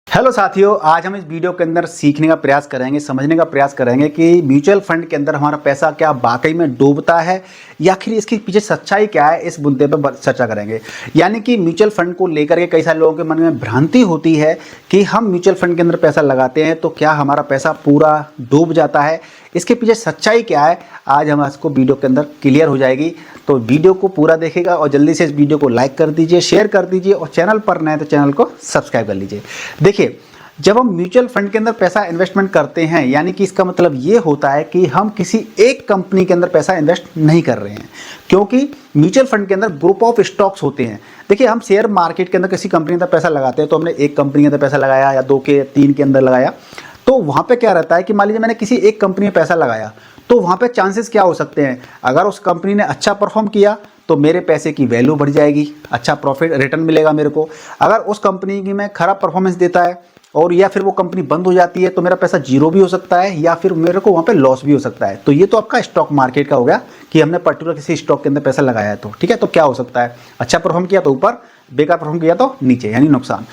Hello साथियों, आज हम इस वीडियो के अंदर सीखने का प्रयास करेंगे, समझने का प्रयास करेंगे कि म्यूचुअल फंड के अंदर हमारा पैसा क्या वाकई में डूबता है या फिर इसके पीछे सच्चाई क्या है। इस मुद्दे पर चर्चा करेंगे। यानी कि म्यूचुअल फंड को लेकर के कई सारे लोगों के मन में भ्रांति होती है कि हम म्यूचुअल फंड के अंदर पैसा लगाते हैं तो क्या हमारा पैसा पूरा डूब जाता है। इसके पीछे सच्चाई क्या है, आज हम इसको वीडियो के अंदर क्लियर हो जाएगी। तो वीडियो को पूरा देखिएगा और जल्दी से इस वीडियो को लाइक कर दीजिए, शेयर कर दीजिए और चैनल पर नए तो चैनल को सब्सक्राइब कर लीजिए। देखिए, जब हम म्यूचुअल फंड के अंदर पैसा इन्वेस्टमेंट करते हैं, यानी कि इसका मतलब ये होता है कि हम किसी एक कंपनी के अंदर पैसा इन्वेस्ट नहीं कर रहे हैं, क्योंकि म्यूचुअल फंड के अंदर ग्रुप ऑफ स्टॉक्स होते हैं। देखिए, हम शेयर मार्केट के अंदर किसी कंपनी के अंदर पैसा लगाते हैं तो हमने एक कंपनी के अंदर पैसा लगाया या दो के तीन के अंदर लगाया, तो वहाँ पे क्या रहता है कि मान लीजिए मैंने किसी एक कंपनी में पैसा लगाया तो वहाँ पे चांसेस क्या हो सकते हैं, अगर उस कंपनी ने अच्छा परफॉर्म किया तो मेरे पैसे की वैल्यू बढ़ जाएगी, अच्छा प्रॉफिट रिटर्न मिलेगा मेरे को। अगर उस कंपनी की मैं खराब परफॉर्मेंस देता है और या फिर वो कंपनी बंद हो जाती है तो मेरा पैसा जीरो भी हो सकता है या फिर मेरे को वहाँ पे लॉस भी हो सकता है। तो ये तो आपका स्टॉक मार्केट का हो गया कि हमने पर्टिकुलर किसी स्टॉक के अंदर पैसा लगाया है तो ठीक है। तो क्या हो सकता है, अच्छा परफॉर्म किया तो ऊपर, बेकार परफॉर्म किया तो नीचे, यानी नुकसान।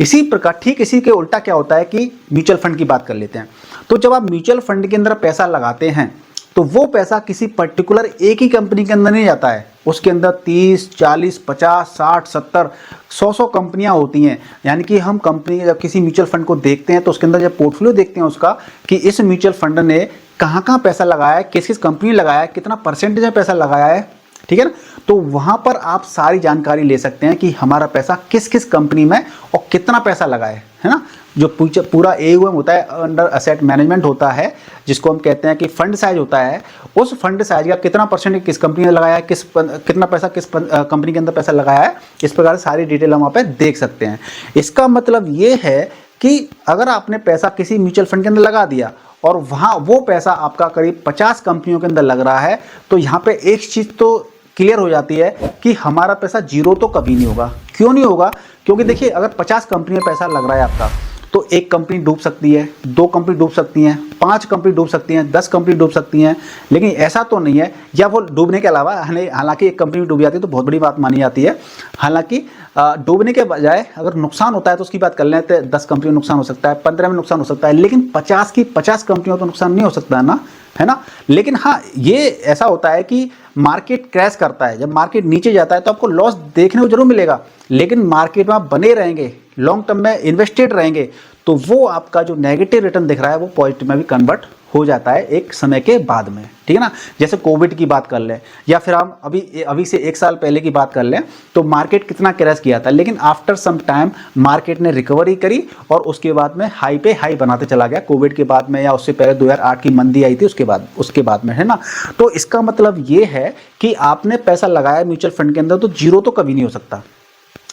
इसी प्रकार ठीक इसी के उल्टा क्या होता है कि म्यूचुअल फंड की बात कर लेते हैं। तो जब आप म्यूचुअल फंड के अंदर पैसा लगाते हैं तो वो पैसा किसी पर्टिकुलर एक ही कंपनी के अंदर नहीं जाता है, उसके अंदर 30, 40, 50, 60, 70, 100 कंपनियां होती हैं। यानी कि हम कंपनी जब किसी म्यूचुअल फंड को देखते हैं तो उसके अंदर जब पोर्टफोलियो देखते हैं उसका कि इस म्यूचुअल फंड ने कहाँ कहाँ पैसा लगाया है, किस किस कंपनी लगाया है, कितना परसेंटेज में पैसा लगाया है, ठीक है ना। तो वहाँ पर आप सारी जानकारी ले सकते हैं कि हमारा पैसा किस किस कंपनी में और कितना पैसा लगा है ना। जो पूरा AUM होता है, अंडर असेट मैनेजमेंट होता है, जिसको हम कहते हैं कि फंड साइज होता है, उस फंड साइज का कितना परसेंट किस कंपनी ने लगाया है, कितना पैसा किस कंपनी के अंदर पैसा लगाया है, इस प्रकार सारी डिटेल हम वहाँ पे देख सकते हैं। इसका मतलब ये है कि अगर आपने पैसा किसी म्यूचुअल फंड के अंदर लगा दिया और वहाँ वो पैसा आपका करीब 50 कंपनियों के अंदर लग रहा है, तो यहाँ पे एक चीज़ तो क्लियर हो जाती है कि हमारा पैसा जीरो तो कभी नहीं होगा। क्यों नहीं होगा? क्योंकि देखिए, अगर 50 कंपनी में पैसा लग रहा है आपका तो एक कंपनी डूब सकती है, दो कंपनी डूब सकती हैं, 5 कंपनी डूब सकती हैं, 10 कंपनी डूब सकती हैं। लेकिन ऐसा तो नहीं है, या वो डूबने के अलावा हालांकि एक कंपनी डूब जाती है तो बहुत बड़ी बात मानी जाती है। हालांकि डूबने के बजाय अगर नुकसान होता है तो उसकी बात कर लें तो 10 कंपनी में नुकसान हो सकता है, 15 में नुकसान हो सकता है, लेकिन 50 की 50 कंपनियों तो नुकसान नहीं हो सकता है ना, है ना। लेकिन हाँ, ये ऐसा होता है कि मार्केट क्रैश करता है, जब मार्केट नीचे जाता है तो आपको लॉस देखने को जरूर मिलेगा, लेकिन मार्केट में आप बने रहेंगे, लॉन्ग टर्म में इन्वेस्टेड रहेंगे, तो वो आपका जो नेगेटिव रिटर्न दिख रहा है वो पॉजिटिव में भी कन्वर्ट हो जाता है एक समय के बाद में, ठीक है ना। जैसे कोविड की बात कर लें या फिर हम अभी से 1 साल पहले की बात कर लें तो मार्केट कितना क्रैश किया था, लेकिन आफ्टर सम टाइम मार्केट ने रिकवरी करी और उसके बाद में हाई पे हाई बनाते चला गया। कोविड के बाद में या उससे पहले 2008 की मंदी आई थी उसके बाद में, है ना। तो इसका मतलब ये है कि आपने पैसा लगाया म्यूचुअल फंड के अंदर तो जीरो तो कभी नहीं हो सकता।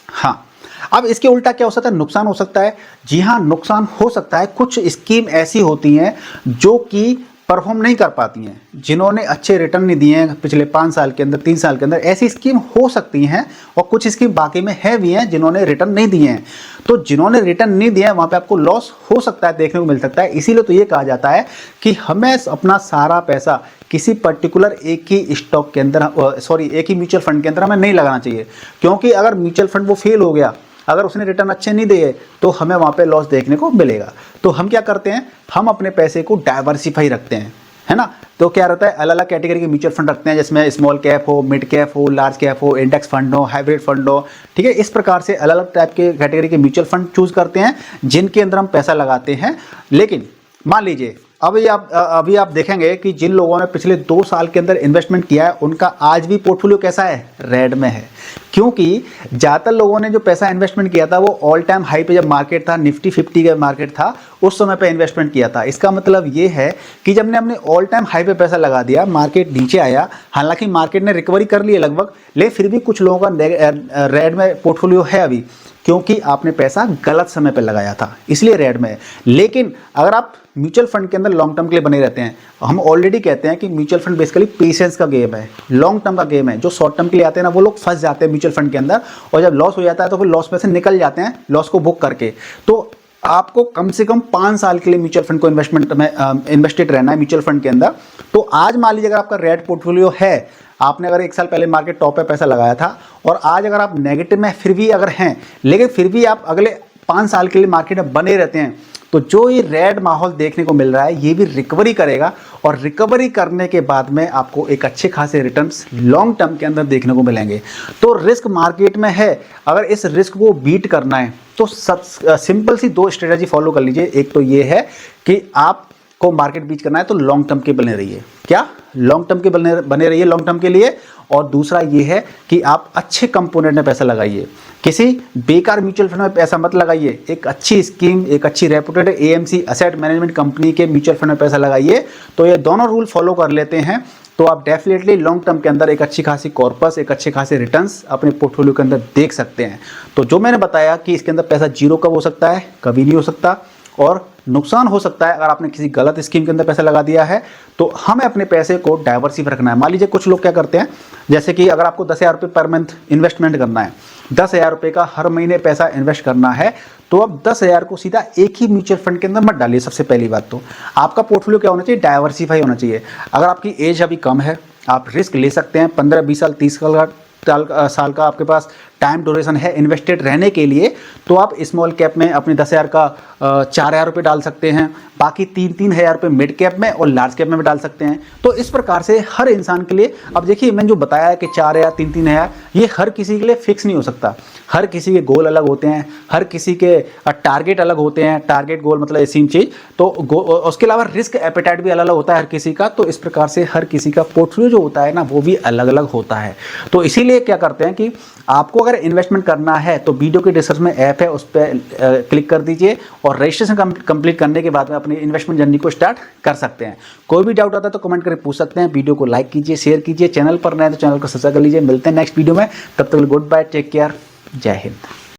हाँ, अब इसके उल्टा क्या हो सकता है, नुकसान हो सकता है। जी हाँ, नुकसान हो सकता है। कुछ स्कीम ऐसी होती हैं जो कि परफॉर्म नहीं कर पाती हैं, जिन्होंने अच्छे रिटर्न नहीं दिए हैं पिछले 5 साल के अंदर, 3 साल के अंदर, ऐसी स्कीम हो सकती हैं। और कुछ स्कीम बाकी में है भी हैं जिन्होंने रिटर्न नहीं दिए हैं। तो जिन्होंने रिटर्न नहीं दिए हैं वहाँ पे आपको लॉस हो सकता है, देखने को मिल सकता है। इसीलिए तो ये कहा जाता है कि हमें अपना सारा पैसा किसी पर्टिकुलर एक ही स्टॉक के अंदर, एक ही म्यूचुअल फंड के अंदर हमें नहीं लगाना चाहिए, क्योंकि अगर म्यूचुअल फंड वो फेल हो गया, अगर उसने रिटर्न अच्छे नहीं दिए तो हमें वहाँ पे लॉस देखने को मिलेगा। तो हम क्या करते हैं, हम अपने पैसे को डाइवर्सिफाई रखते हैं, है ना। तो क्या रहता है, अलग अलग कैटेगरी के म्यूचुअल फंड रखते हैं, जिसमें स्मॉल कैप हो, मिड कैप हो, लार्ज कैप हो, इंडेक्स फंड हो, हाइब्रिड फंड हो, ठीक है। इस प्रकार से अलग अलग टाइप के कैटेगरी के म्यूचुअल फंड चूज करते हैं जिनके अंदर हम पैसा लगाते हैं। लेकिन मान लीजिए अभी आप देखेंगे कि जिन लोगों ने पिछले 2 साल के अंदर इन्वेस्टमेंट किया है उनका आज भी पोर्टफोलियो कैसा है, रेड में है। क्योंकि ज़्यादातर लोगों ने जो पैसा इन्वेस्टमेंट किया था वो ऑल टाइम हाई पे, जब मार्केट था निफ्टी 50 का मार्केट था, उस समय पे इन्वेस्टमेंट किया था। इसका मतलब ये है कि जब हमने ऑल टाइम हाई पे पैसा लगा दिया, मार्केट नीचे आया, हालांकि मार्केट ने रिकवरी कर ली है लगभग, लेकिन फिर भी कुछ लोगों का रेड में पोर्टफोलियो है अभी, क्योंकि आपने पैसा गलत समय पे लगाया था, इसलिए रेड में है। लेकिन अगर आप म्यूचुअल फंड के अंदर लॉन्ग टर्म के लिए बने रहते हैं, हम ऑलरेडी कहते हैं कि म्यूचुअल फंड बेसिकली पेशेंस का गेम है, लॉन्ग टर्म का गेम है। जो शॉर्ट टर्म के लिए आते हैं ना, वो लोग फंस जाते हैं म्यूचुअल फंड के अंदर, और जब लॉस हो जाता है तो फिर लॉस में से निकल जाते हैं, लॉस को बुक करके। तो आपको कम से कम 5 साल के लिए म्यूचुअल फंड को इन्वेस्टमेंट में इन्वेस्टेड रहना है म्यूचुअल फंड के अंदर। तो आज मान लीजिए अगर आपका रेड पोर्टफोलियो है, आपने अगर 1 साल पहले मार्केट टॉप पे पैसा लगाया था और आज अगर आप नेगेटिव में फिर भी अगर हैं, लेकिन फिर भी आप अगले 5 साल के लिए मार्केट में बने रहते हैं, तो जो ये रेड माहौल देखने को मिल रहा है ये भी रिकवरी करेगा और रिकवरी करने के बाद में आपको एक अच्छे खासे रिटर्न्स लॉन्ग टर्म के अंदर देखने को मिलेंगे। तो रिस्क मार्केट में है, अगर इस रिस्क को बीट करना है तो सिंपल सी 2 स्ट्रेटजी फॉलो कर लीजिए। एक तो ये है कि आपको मार्केट बीट करना है तो लॉन्ग टर्म के बने रहिए, क्या लॉन्ग टर्म के बने रहिए लॉन्ग टर्म के लिए। और दूसरा ये है कि आप अच्छे कंपोनेंट में पैसा लगाइए, किसी बेकार म्यूचुअल फंड में पैसा मत लगाइए, एक अच्छी स्कीम, एक अच्छी reputed AMC asset management company के म्यूचुअल फंड में पैसा लगाइए। तो ये दोनों रूल फॉलो कर लेते हैं तो आप डेफिनेटली लॉन्ग टर्म के अंदर एक अच्छी खासी कॉर्पस, एक अच्छे खासे रिटर्न्स अपने पोर्टफोलियो के अंदर देख सकते हैं। तो जो मैंने बताया कि इसके अंदर पैसा जीरो कब हो सकता है, कभी नहीं हो सकता, और नुकसान हो सकता है अगर आपने किसी गलत स्कीम के अंदर पैसा लगा दिया है। तो हमें अपने पैसे को डाइवर्सिफाई रखना है। मान लीजिए कुछ लोग क्या करते हैं, जैसे कि अगर आपको 10,000 रुपये पर मंथ इन्वेस्टमेंट करना है, 10,000 रुपये का हर महीने पैसा इन्वेस्ट करना है, तो अब 10,000 को सीधा एक ही म्यूचुअल फंड के अंदर मत डालिए। सबसे पहली बात तो आपका पोर्टफोलियो क्या होना चाहिए, डाइवर्सिफाई होना चाहिए। अगर आपकी एज अभी कम है, आप रिस्क ले सकते हैं, 15, 20 साल, 30 साल का आपके पास टाइम ड्यूरेशन है इन्वेस्टेड रहने के लिए, तो आप स्मॉल कैप में अपने 10,000 का 4,000 रुपये डाल सकते हैं, बाकी 3-3 हज़ार रुपये मिड कैप में और लार्ज कैप में भी डाल सकते हैं। तो इस प्रकार से हर इंसान के लिए, अब देखिए मैंने जो बताया है कि 4,000, 3-3 हज़ार, ये हर किसी के लिए फिक्स नहीं हो सकता। हर किसी के गोल अलग होते हैं, हर किसी के टारगेट अलग होते हैं। टारगेट गोल मतलब सेम चीज़, तो उसके अलावा रिस्क एपेटाइट भी अलग अलग होता है हर किसी का। तो इस प्रकार से हर किसी का पोर्टफोलियो जो होता है ना, वो भी अलग अलग होता है। तो इसीलिए क्या करते हैं कि आपको अगर इन्वेस्टमेंट करना है तो वीडियो के डिस्क्रिप्शन में ऐप है, उस पर क्लिक कर दीजिए और रजिस्ट्रेशन कंप्लीट करने के बाद में अपनी इन्वेस्टमेंट जर्नी को स्टार्ट कर सकते हैं। कोई भी डाउट आता है तो कमेंट करके पूछ सकते हैं। वीडियो को लाइक कीजिए, शेयर कीजिए, चैनल पर नए तो चैनल को सब्सक्राइब कर लीजिए। मिलते हैं नेक्स्ट वीडियो में, तब तक गुड बाय, टेक केयर, जय हिंद।